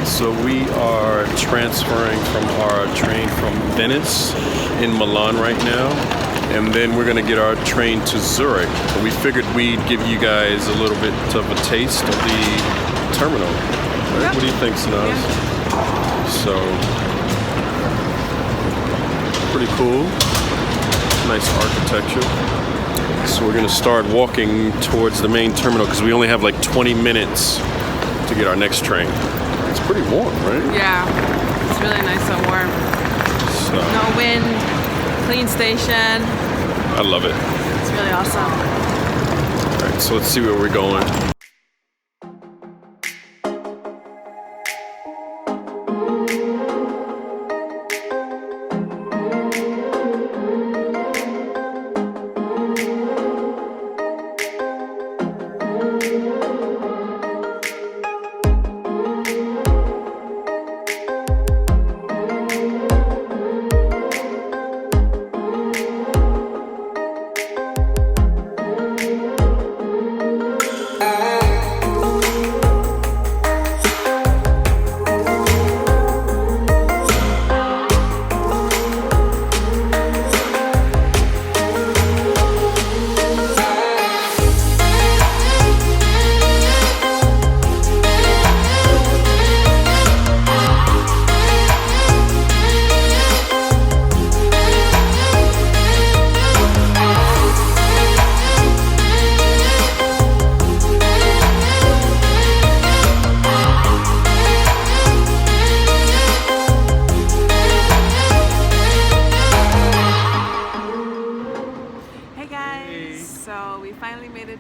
So we are transferring from our train from Venice in Milan right now, and then we're gonna get our train to Zurich. And we figured we'd give you guys a little bit of a taste of the terminal. Right? Yep. What do you think, Sanaz? Yeah. So, pretty cool. Nice architecture. So we're gonna start walking towards the main terminal because we only have like 20 minutes to get our next train. It's pretty warm, right? Yeah, it's really nice and warm. So, no wind, clean station. I love it. It's really awesome. All right, so let's see where we're going.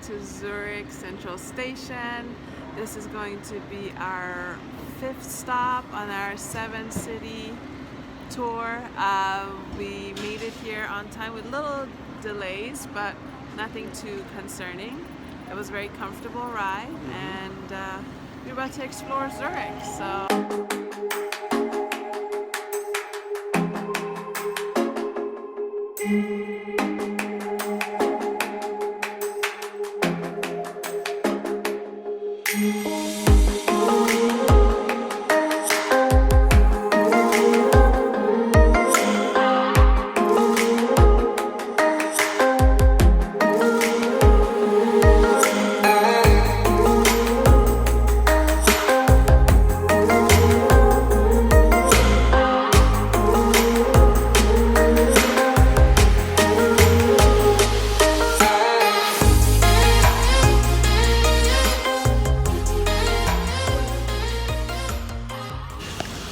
To Zurich Central Station. This is going to be our 5th stop on our 7-city tour. We made it here on time with little delays, but nothing too concerning. It was a very comfortable ride, and we're about to explore Zurich. So.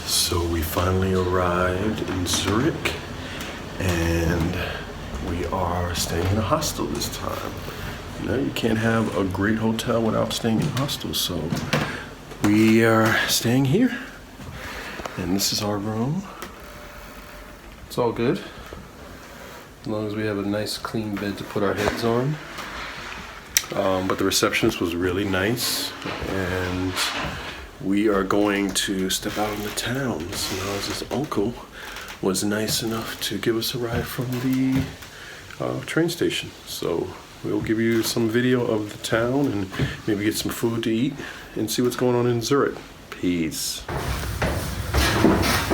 So we finally arrived in Zurich, and we are staying in a hostel this time. You know, you can't have a great hotel without staying in a hostel, so we are staying here. And this is our room. It's all good, as long as we have a nice clean bed to put our heads on. But the receptionist was really nice, and we are going to step out in the town. Sanaz's uncle was nice enough to give us a ride from the train station. So we'll give you some video of the town and maybe get some food to eat and see what's going on in Zurich. Peace.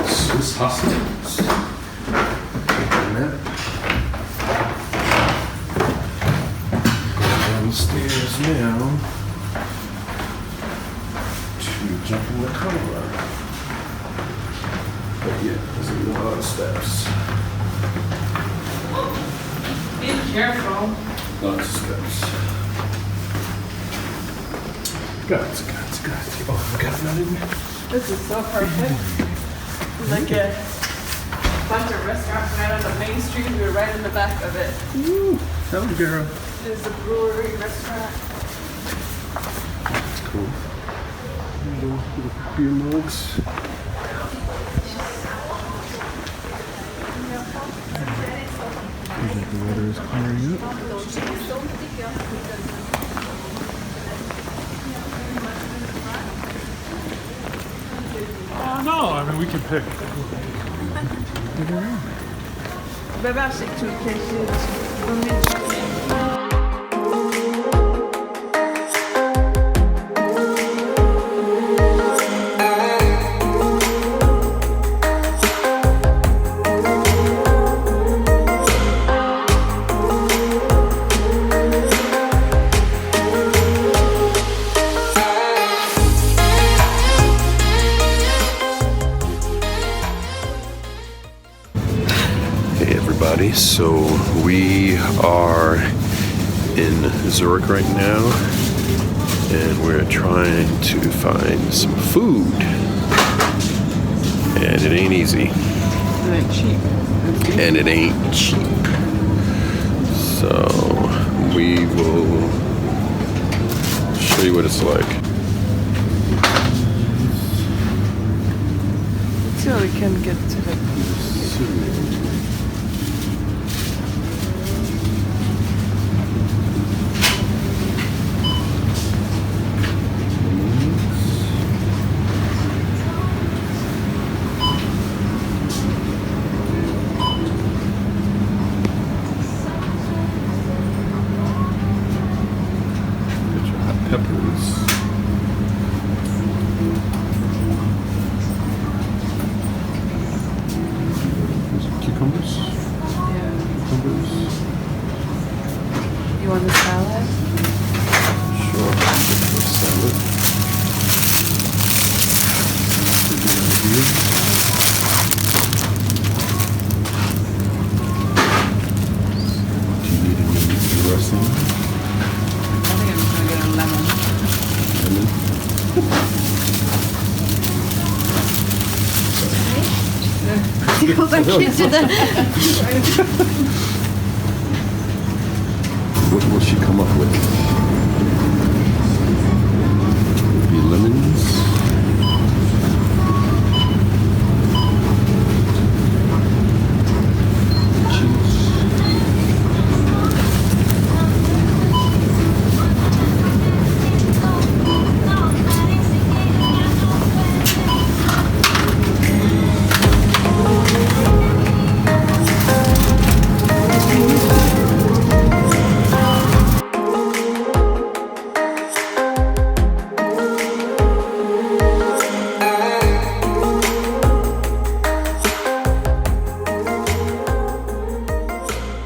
Swiss hostels. Downstairs now. Jump in the car. But yeah, there's a lot of steps. Be careful. Lots of steps. Guys. Oh, we got nothing. This is so perfect. Like a bunch of restaurants right on the main street. We were right in the back of it. Ooh, hello, girl. There's a brewery restaurant. That's cool. little beer mugs. The weather is clearing up. Oh no, I mean we can pick. Bebek Türkiye'si. Hey everybody, so we are in Zurich right now and we're trying to find some food and it ain't easy and it ain't cheap, so we will show you what it's like. So we can get to the Peppers. Cucumbers. Cucumbers. You want the salad? Sure. Salad. Do you need any dressing? I think I'm just gonna get a lemon. What will she come up with?